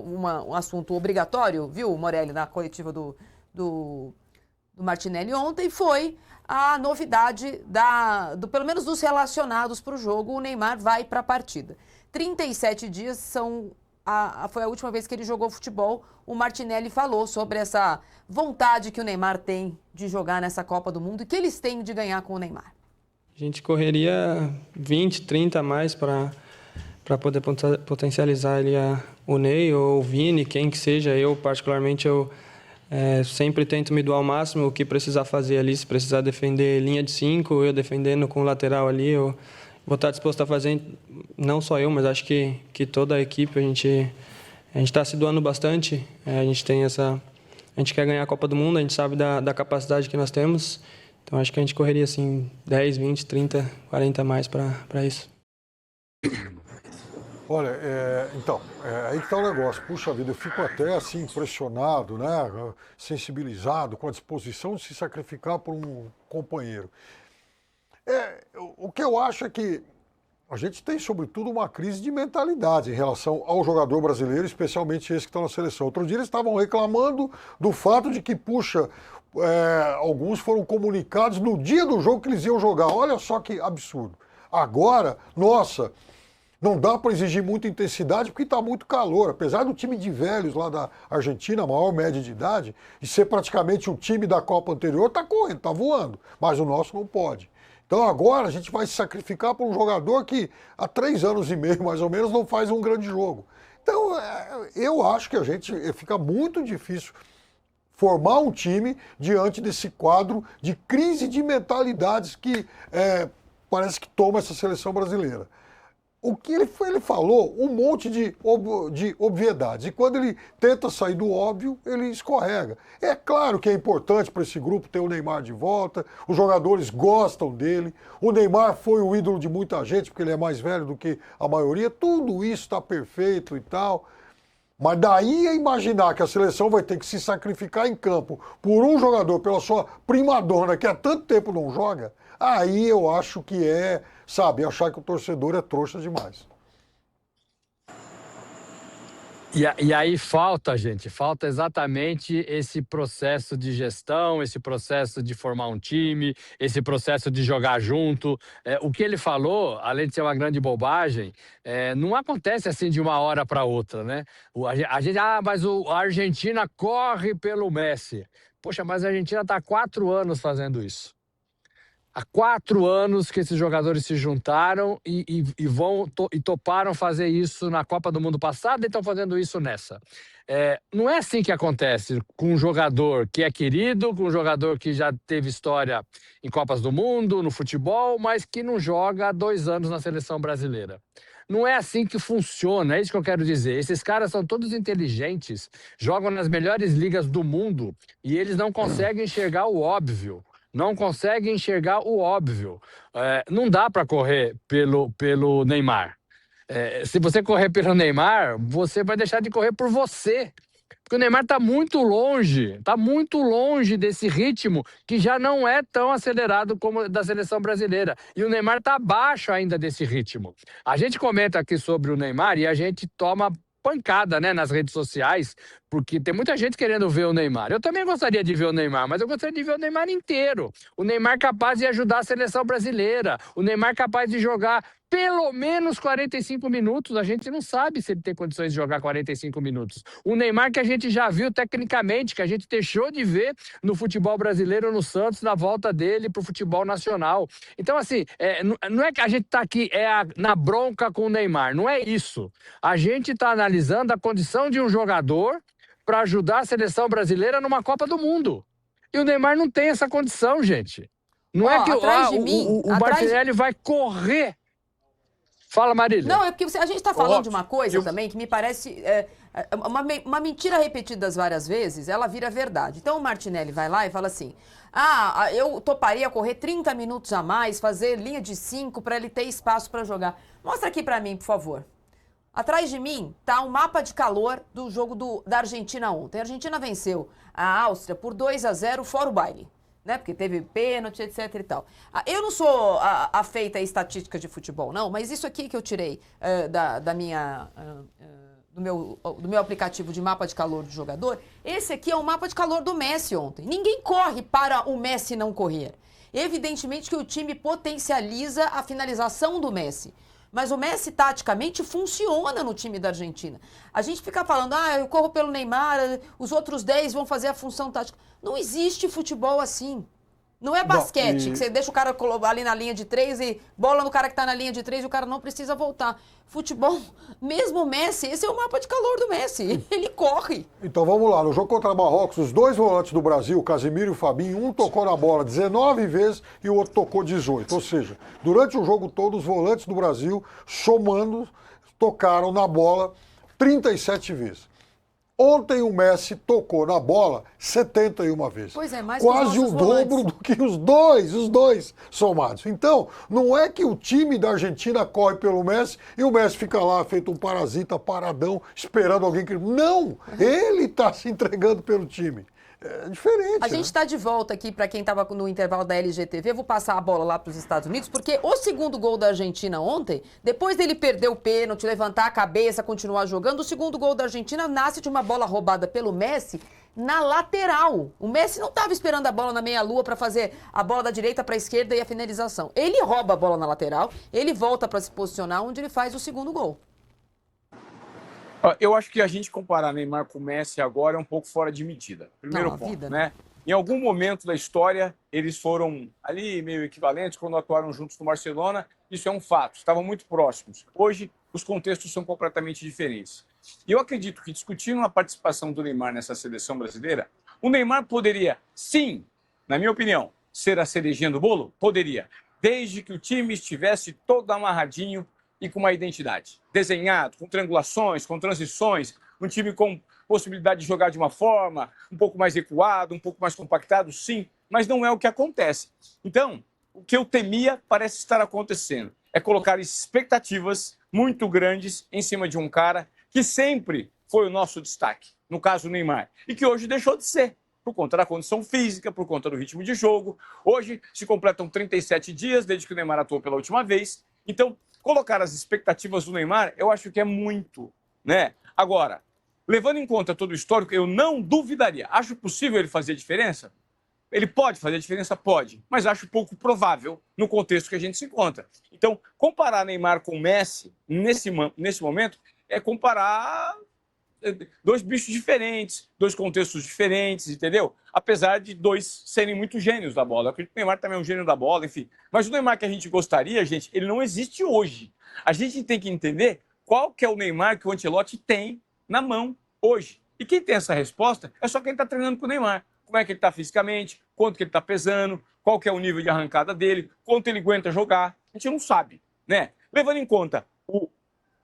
um assunto obrigatório, viu, Morelli, na coletiva do Martinelli ontem, foi a novidade pelo menos dos relacionados para o jogo. O Neymar vai para a partida. 37 dias foi a última vez que ele jogou futebol. O Martinelli falou sobre essa vontade que o Neymar tem de jogar nessa Copa do Mundo e que eles têm de ganhar com o Neymar. A gente correria 20, 30 a mais para poder potencializar ali o Ney ou o Vini, quem que seja. Eu, particularmente, sempre tento me doar ao máximo o que precisar fazer ali. Se precisar defender linha de 5, eu defendendo com o lateral ali, eu vou estar disposto a fazer, não só eu, mas acho que toda a equipe. A gente está se doando bastante. A gente quer ganhar a Copa do Mundo, a gente sabe da capacidade que nós temos. Então, acho que a gente correria assim 10, 20, 30, 40 a mais para isso. Olha, aí que tá o negócio. Puxa vida, eu fico até assim impressionado, né? Sensibilizado com a disposição de se sacrificar por um companheiro. O que eu acho é que a gente tem, sobretudo, uma crise de mentalidade em relação ao jogador brasileiro, especialmente esse que está na seleção. Outro dia eles estavam reclamando do fato de que, alguns foram comunicados no dia do jogo que eles iam jogar. Olha só que absurdo. Agora, nossa, não dá para exigir muita intensidade porque está muito calor. Apesar do time de velhos lá da Argentina, a maior média de idade, e ser praticamente o time da Copa anterior, está correndo, está voando. Mas o nosso não pode. Então agora a gente vai se sacrificar por um jogador que há 3 anos e meio, mais ou menos, não faz um grande jogo. Então eu acho que fica muito difícil formar um time diante desse quadro de crise de mentalidades que parece que toma essa seleção brasileira. O que ele falou, um monte de obviedades. E quando ele tenta sair do óbvio, ele escorrega. É claro que é importante para esse grupo ter o Neymar de volta, os jogadores gostam dele, o Neymar foi o ídolo de muita gente, porque ele é mais velho do que a maioria, tudo isso está perfeito e tal. Mas daí a imaginar que a seleção vai ter que se sacrificar em campo por um jogador, pela sua primadona, que há tanto tempo não joga, aí eu acho que achar que o torcedor é trouxa demais. E aí falta exatamente esse processo de gestão, esse processo de formar um time, esse processo de jogar junto. O que ele falou, além de ser uma grande bobagem, não acontece assim de uma hora para outra, né? Mas a Argentina corre pelo Messi. Poxa, mas a Argentina está há 4 anos fazendo isso. Há 4 anos que esses jogadores se juntaram e toparam fazer isso na Copa do Mundo passada e estão fazendo isso nessa. Não é assim que acontece com um jogador que é querido, com um jogador que já teve história em Copas do Mundo, no futebol, mas que não joga há 2 anos na seleção brasileira. Não é assim que funciona, é isso que eu quero dizer. Esses caras são todos inteligentes, jogam nas melhores ligas do mundo e eles não conseguem enxergar o óbvio. Não consegue enxergar o óbvio. Não dá para correr pelo Neymar. Se você correr pelo Neymar, você vai deixar de correr por você. Porque o Neymar está muito longe desse ritmo que já não é tão acelerado como da seleção brasileira. E o Neymar está abaixo ainda desse ritmo. A gente comenta aqui sobre o Neymar e a gente toma pancada, né, nas redes sociais, porque tem muita gente querendo ver o Neymar. Eu também gostaria de ver o Neymar, mas eu gostaria de ver o Neymar inteiro. O Neymar capaz de ajudar a seleção brasileira. O Neymar capaz de jogar pelo menos 45 minutos. A gente não sabe se ele tem condições de jogar 45 minutos. O Neymar que a gente já viu tecnicamente, que a gente deixou de ver no futebol brasileiro no Santos, na volta dele para o futebol nacional. Então, assim, não é que a gente está aqui na bronca com o Neymar. Não é isso. A gente está analisando a condição de um jogador para ajudar a seleção brasileira numa Copa do Mundo. E o Neymar não tem essa condição, gente. Não é que o Martinelli vai correr. Fala, Marília. Não, é porque a gente está falando de uma coisa também que me parece uma mentira repetida várias vezes, ela vira verdade. Então o Martinelli vai lá e fala assim, eu toparia correr 30 minutos a mais, fazer linha de 5 para ele ter espaço para jogar. Mostra aqui para mim, por favor. Atrás de mim está um mapa de calor do jogo da Argentina ontem. A Argentina venceu a Áustria por 2-0 fora o baile, né? Porque teve pênalti, etc e tal. Eu não sou afeita a estatísticas de futebol, não, mas isso aqui que eu tirei do meu aplicativo de mapa de calor do jogador, esse aqui é o mapa de calor do Messi ontem. Ninguém corre para o Messi não correr. Evidentemente que o time potencializa a finalização do Messi. Mas o Messi, taticamente, funciona no time da Argentina. A gente fica falando, eu corro pelo Neymar, os outros 10 vão fazer a função tática. Não existe futebol assim. Não é basquete, que você deixa o cara ali na linha de 3 e bola no cara que tá na linha de 3 e o cara não precisa voltar. Futebol, mesmo o Messi, esse é o mapa de calor do Messi. Ele corre. Então vamos lá, no jogo contra Marrocos, os dois volantes do Brasil, o Casemiro e o Fabinho, um tocou na bola 19 vezes e o outro tocou 18. Ou seja, durante o jogo todo, os volantes do Brasil, somando, tocaram na bola 37 vezes. Ontem o Messi tocou na bola 71 vezes. Pois é, mais quase que o os dobro volantes. do que os dois somados. Então, não é que o time da Argentina corre pelo Messi e o Messi fica lá feito um parasita paradão, esperando alguém que... Não! Ele está se entregando pelo time. É diferente. A gente está de volta aqui para quem estava no intervalo da LGTV. Vou passar a bola lá para os Estados Unidos, porque o segundo gol da Argentina ontem, depois dele perder o pênalti, levantar a cabeça, continuar jogando, o segundo gol da Argentina nasce de uma bola roubada pelo Messi na lateral. O Messi não estava esperando a bola na meia-lua para fazer a bola da direita para a esquerda e a finalização. Ele rouba a bola na lateral, ele volta para se posicionar onde ele faz o segundo gol. Eu acho que a gente comparar Neymar com Messi agora é um pouco fora de medida. Primeiro ponto, vida, né? Em algum momento da história, eles foram ali meio equivalentes quando atuaram juntos no Barcelona. Isso é um fato, estavam muito próximos. Hoje, os contextos são completamente diferentes. E eu acredito que, discutindo a participação do Neymar nessa seleção brasileira, o Neymar poderia, sim, na minha opinião, ser a cerejinha do bolo? Poderia, desde que o time estivesse todo amarradinho e com uma identidade. Desenhado, com triangulações, com transições, um time com possibilidade de jogar de uma forma, um pouco mais recuado, um pouco mais compactado, sim, mas não é o que acontece. Então, o que eu temia parece estar acontecendo. É colocar expectativas muito grandes em cima de um cara que sempre foi o nosso destaque, no caso o Neymar, e que hoje deixou de ser, por conta da condição física, por conta do ritmo de jogo. Hoje se completam 37 dias desde que o Neymar atuou pela última vez. Então, colocar as expectativas do Neymar, eu acho que é muito, né? Agora, levando em conta todo o histórico, eu não duvidaria. Acho possível ele fazer diferença? Ele pode fazer diferença? Pode, mas acho pouco provável no contexto que a gente se encontra. Então, comparar Neymar com Messi nesse momento é comparar dois bichos diferentes, dois contextos diferentes, entendeu? Apesar de dois serem muito gênios da bola. Eu acredito que o Neymar também é um gênio da bola, enfim. Mas o Neymar que a gente gostaria, gente, ele não existe hoje. A gente tem que entender qual que é o Neymar que o Ancelotti tem na mão hoje. E quem tem essa resposta é só quem está treinando com o Neymar. Como é que ele está fisicamente, quanto que ele está pesando, qual que é o nível de arrancada dele, quanto ele aguenta jogar. A gente não sabe, né? Levando em conta o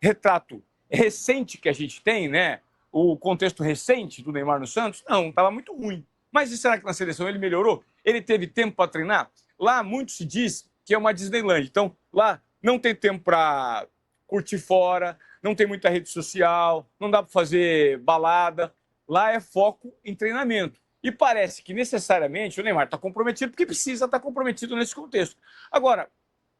retrato recente que a gente tem, né? O contexto recente do Neymar no Santos, não, estava muito ruim. Mas e será que na seleção ele melhorou? Ele teve tempo para treinar? Lá muito se diz que é uma Disneyland. Então, lá não tem tempo para curtir fora, não tem muita rede social, não dá para fazer balada. Lá é foco em treinamento. E parece que necessariamente o Neymar está comprometido porque precisa estar comprometido nesse contexto. Agora,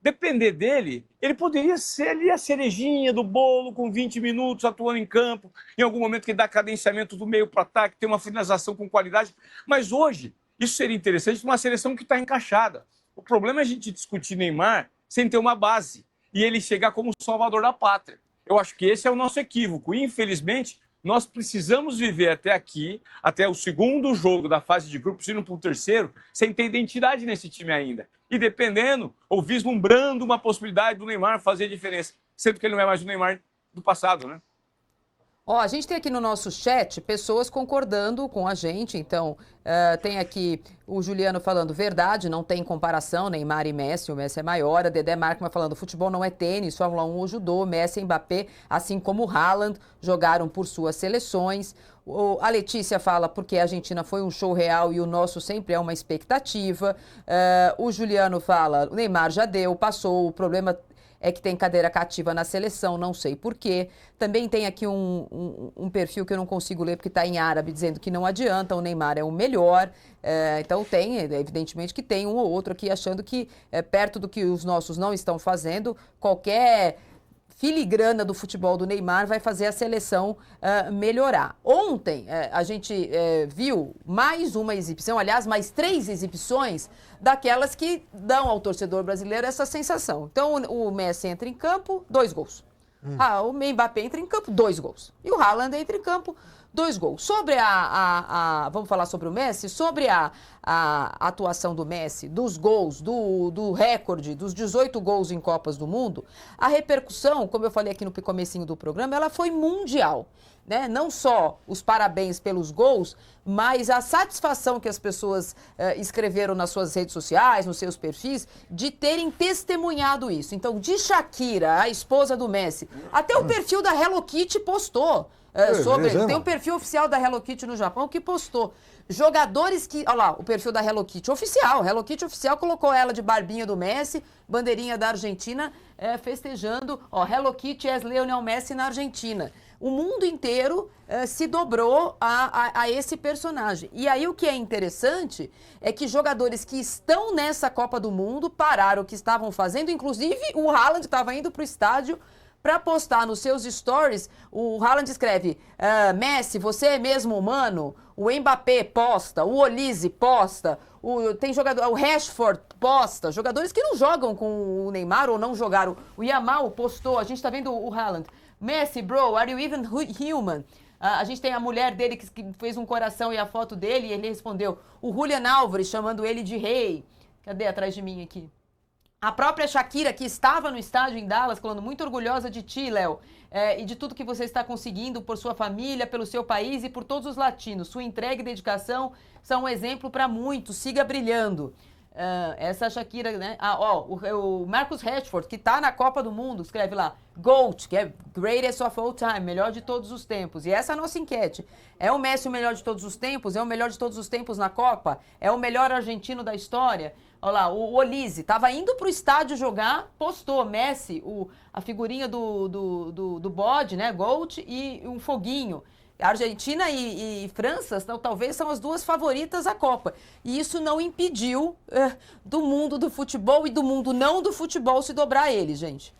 depender dele, ele poderia ser ali a cerejinha do bolo, com 20 minutos atuando em campo, em algum momento que ele dá cadenciamento do meio para o ataque, tem uma finalização com qualidade. Mas hoje, isso seria interessante uma seleção que está encaixada. O problema é a gente discutir Neymar sem ter uma base e ele chegar como salvador da pátria. Eu acho que esse é o nosso equívoco. E, infelizmente, nós precisamos viver até aqui, até o segundo jogo da fase de grupos, indo para o terceiro, sem ter identidade nesse time ainda. E dependendo, ou vislumbrando uma possibilidade do Neymar fazer diferença, sendo que ele não é mais o Neymar do passado, né? Ó, a gente tem aqui no nosso chat pessoas concordando com a gente, então tem aqui o Juliano falando verdade, não tem comparação, Neymar e Messi, o Messi é maior, a Dedé Markman falando futebol não é tênis, Fórmula 1 ou judô, Messi e Mbappé, assim como o Haaland, jogaram por suas seleções. A Letícia fala porque a Argentina foi um show real e o nosso sempre é uma expectativa. O Juliano fala, o Neymar já deu, passou, o problema é que tem cadeira cativa na seleção, não sei porquê. Também tem aqui um perfil que eu não consigo ler porque está em árabe, dizendo que não adianta, o Neymar é o melhor. Então tem, evidentemente que tem um ou outro aqui achando que, perto do que os nossos não estão fazendo, qualquer filigrana do futebol do Neymar vai fazer a seleção melhorar. Ontem a gente viu mais uma exibição, aliás, mais 3 exibições daquelas que dão ao torcedor brasileiro essa sensação. Então o Messi entra em campo, 2 gols. O Mbappé entra em campo, 2 gols. E o Haaland entra em campo, 2 gols. Sobre vamos falar sobre o Messi, sobre a atuação do Messi, dos gols, do recorde, dos 18 gols em Copas do Mundo, a repercussão, como eu falei aqui no comecinho do programa, ela foi mundial. Né? Não só os parabéns pelos gols, mas a satisfação que as pessoas escreveram nas suas redes sociais, nos seus perfis, de terem testemunhado isso. Então, de Shakira, a esposa do Messi, até o perfil da Hello Kitty postou. Tem um perfil oficial da Hello Kitty no Japão que postou. Jogadores que... Olha lá, o perfil da Hello Kitty oficial. Hello Kitty oficial colocou ela de barbinha do Messi, bandeirinha da Argentina, festejando. Hello Kitty as Lionel Messi na Argentina. O mundo inteiro se dobrou a esse personagem. E aí o que é interessante é que jogadores que estão nessa Copa do Mundo pararam o que estavam fazendo, inclusive o Haaland estava indo para o estádio para postar nos seus stories. O Haaland escreve, Messi, você é mesmo humano? O Mbappé posta, o Olise posta, tem jogador, o Rashford posta, jogadores que não jogam com o Neymar ou não jogaram. O Yamal postou, a gente está vendo o Haaland. Messi, bro, are you even human? A gente tem a mulher dele que fez um coração e a foto dele, e ele respondeu. O Julian Álvares chamando ele de rei. Cadê atrás de mim aqui? A própria Shakira, que estava no estádio em Dallas, falando muito orgulhosa de ti, Léo, e de tudo que você está conseguindo por sua família, pelo seu país e por todos os latinos. Sua entrega e dedicação são um exemplo para muitos. Siga brilhando. Essa Shakira, né? O Marcus Rashford, que está na Copa do Mundo, escreve lá, GOAT, que é Greatest of All Time, melhor de todos os tempos. E essa é a nossa enquete. É o Messi o melhor de todos os tempos? É o melhor de todos os tempos na Copa? É o melhor argentino da história? Olha lá, o Olise estava indo para o estádio jogar, postou Messi, a figurinha do bode, né, GOAT, e um foguinho. Argentina e França talvez são as 2 favoritas à Copa. E isso não impediu do mundo do futebol e do mundo não do futebol se dobrar a ele, gente.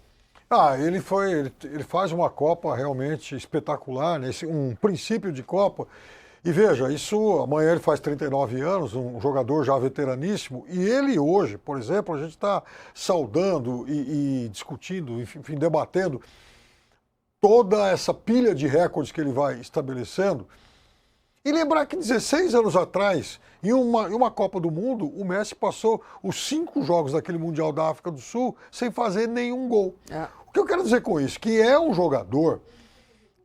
Ele faz uma Copa realmente espetacular, né? Um princípio de Copa. E veja, isso amanhã ele faz 39 anos, um jogador já veteraníssimo, e ele hoje, por exemplo, a gente está saudando e discutindo, enfim, debatendo toda essa pilha de recordes que ele vai estabelecendo. E lembrar que 16 anos atrás, em uma Copa do Mundo, o Messi passou os 5 jogos daquele Mundial da África do Sul sem fazer nenhum gol. O que eu quero dizer com isso? Que é um jogador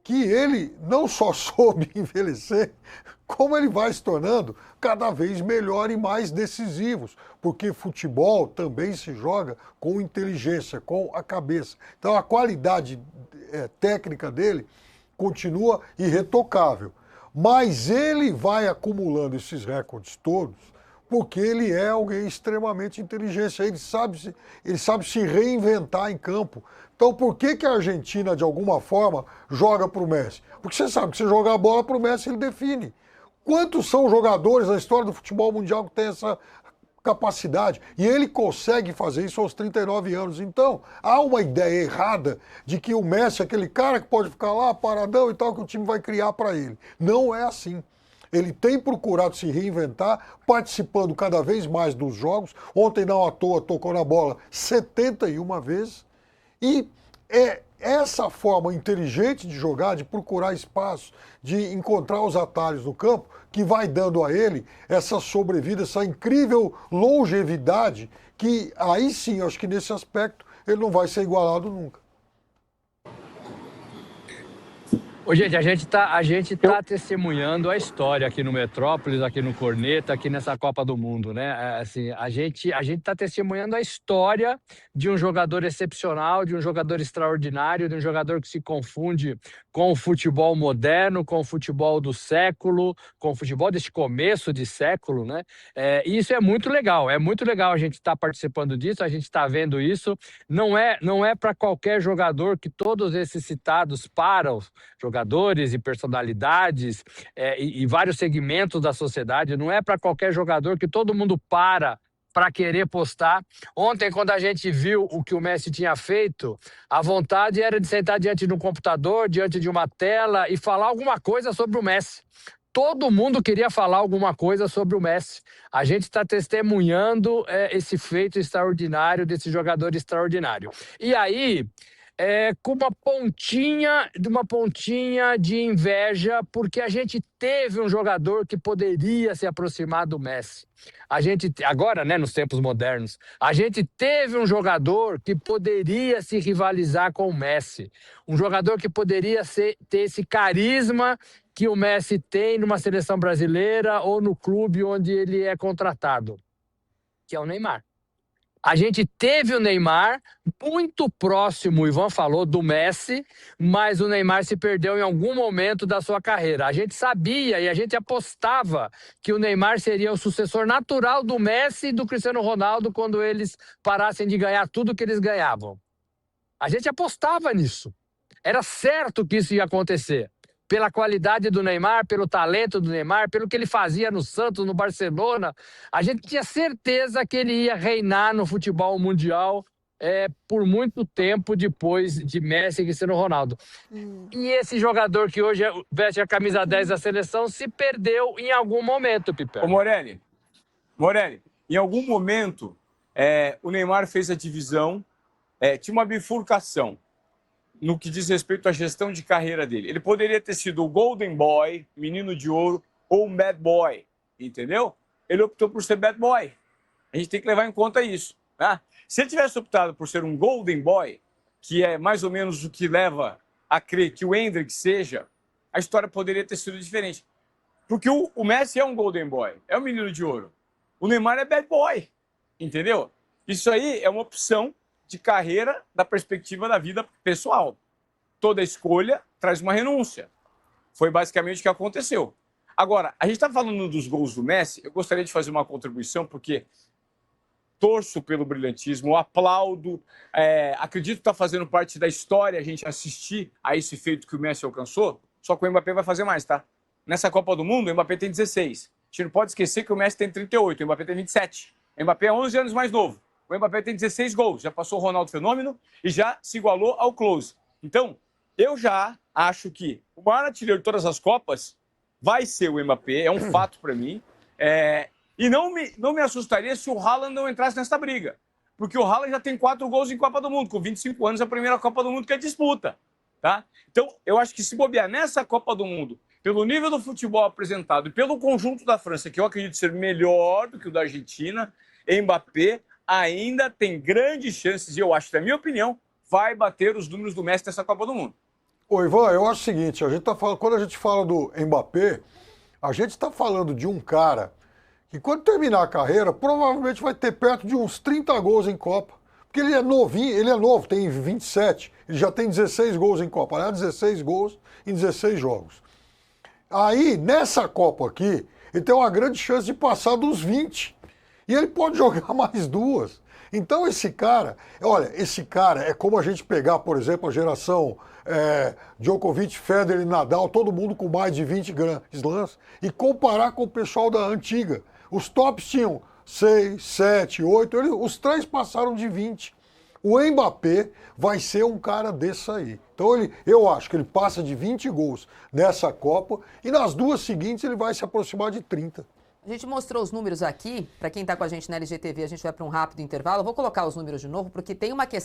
que ele não só soube envelhecer, como ele vai se tornando cada vez melhor e mais decisivos, porque futebol também se joga com inteligência, com a cabeça. Então a qualidade técnica dele continua irretocável, mas ele vai acumulando esses recordes todos porque ele é alguém extremamente inteligente, ele sabe se reinventar em campo. Então por que a Argentina, de alguma forma, joga para o Messi? Porque você sabe que se jogar a bola para o Messi, ele define. Quantos são jogadores na história do futebol mundial que tem essa capacidade? E ele consegue fazer isso aos 39 anos. Então, há uma ideia errada de que o Messi é aquele cara que pode ficar lá paradão e tal, que o time vai criar para ele. Não é assim. Ele tem procurado se reinventar, participando cada vez mais dos jogos. Ontem, não à toa, tocou na bola 71 vezes. E é essa forma inteligente de jogar, de procurar espaço, de encontrar os atalhos no campo, que vai dando a ele essa sobrevida, essa incrível longevidade, que aí sim, acho que nesse aspecto, ele não vai ser igualado nunca. Ô, gente, a gente tá testemunhando a história aqui no Metrópolis, aqui no Corneta, aqui nessa Copa do Mundo, né? Assim, a gente tá testemunhando a história de um jogador excepcional, de um jogador extraordinário, de um jogador que se confunde com o futebol moderno, com o futebol do século, com o futebol deste começo de século, né? E isso é muito legal a gente estar participando disso, a gente está vendo isso. Não é para qualquer jogador que todos esses citados param, jogadores e personalidades e vários segmentos da sociedade, não é para qualquer jogador que todo mundo para para querer postar. Ontem, quando a gente viu o que o Messi tinha feito, a vontade era de sentar diante de um computador, diante de uma tela e falar alguma coisa sobre o Messi. Todo mundo queria falar alguma coisa sobre o Messi. A gente está testemunhando esse feito extraordinário desse jogador extraordinário. E aí, com uma pontinha de inveja, porque a gente teve um jogador que poderia se aproximar do Messi. A gente, agora, né, nos tempos modernos, a gente teve um jogador que poderia se rivalizar com o Messi. Um jogador que poderia ter esse carisma que o Messi tem numa seleção brasileira ou no clube onde ele é contratado, que é o Neymar. A gente teve o Neymar muito próximo, o Ivan falou, do Messi, mas o Neymar se perdeu em algum momento da sua carreira. A gente sabia e a gente apostava que o Neymar seria o sucessor natural do Messi e do Cristiano Ronaldo quando eles parassem de ganhar tudo que eles ganhavam. A gente apostava nisso. Era certo que isso ia acontecer. Pela qualidade do Neymar, pelo talento do Neymar, pelo que ele fazia no Santos, no Barcelona, a gente tinha certeza que ele ia reinar no futebol mundial por muito tempo depois de Messi e Cristiano Ronaldo. E esse jogador que hoje veste a camisa 10 da seleção se perdeu em algum momento, Piper. Ô Morelli, em algum momento o Neymar fez a divisão, tinha uma bifurcação no que diz respeito à gestão de carreira dele. Ele poderia ter sido o Golden Boy, menino de ouro, ou um Bad Boy, entendeu? Ele optou por ser Bad Boy. A gente tem que levar em conta isso. Tá? Se ele tivesse optado por ser um Golden Boy, que é mais ou menos o que leva a crer que o Endrick seja, a história poderia ter sido diferente. Porque o Messi é um Golden Boy, é um menino de ouro. O Neymar é Bad Boy, entendeu? Isso aí é uma opção de carreira da perspectiva da vida pessoal. Toda escolha traz uma renúncia. Foi basicamente o que aconteceu. Agora, a gente está falando dos gols do Messi, eu gostaria de fazer uma contribuição, porque torço pelo brilhantismo, aplaudo, acredito que está fazendo parte da história a gente assistir a esse feito que o Messi alcançou, só que o Mbappé vai fazer mais, tá? Nessa Copa do Mundo, o Mbappé tem 16. A gente não pode esquecer que o Messi tem 38, o Mbappé tem 27. O Mbappé é 11 anos mais novo. O Mbappé tem 16 gols, já passou o Ronaldo Fenômeno e já se igualou ao Klose. Então, eu já acho que o maior artilheiro de todas as Copas vai ser o Mbappé, é um fato para mim. E não me assustaria se o Haaland não entrasse nessa briga. Porque o Haaland já tem 4 gols em Copa do Mundo, com 25 anos, é a primeira Copa do Mundo que ele disputa. Tá? Então, eu acho que se bobear nessa Copa do Mundo, pelo nível do futebol apresentado e pelo conjunto da França, que eu acredito ser melhor do que o da Argentina, Mbappé ainda tem grandes chances, e eu acho, na minha opinião, vai bater os números do Messi nessa Copa do Mundo. Ô, Ivan, eu acho o seguinte, quando a gente fala do Mbappé, a gente está falando de um cara que, quando terminar a carreira, provavelmente vai ter perto de uns 30 gols em Copa. Porque ele é novinho, ele é novo, tem 27, ele já tem 16 gols em Copa, né? 16 gols em 16 jogos. Aí, nessa Copa aqui, ele tem uma grande chance de passar dos 20. E ele pode jogar mais 2. Então esse cara é como a gente pegar, por exemplo, a geração Djokovic, Federer e Nadal, todo mundo com mais de 20 Grand Slams, e comparar com o pessoal da antiga. Os tops tinham 6, 7, 8, os 3 passaram de 20. O Mbappé vai ser um cara desse aí. Então eu acho que ele passa de 20 gols nessa Copa e nas 2 seguintes ele vai se aproximar de 30. A gente mostrou os números aqui, para quem está com a gente na LGTV, a gente vai para um rápido intervalo. Eu vou colocar os números de novo, porque tem uma questão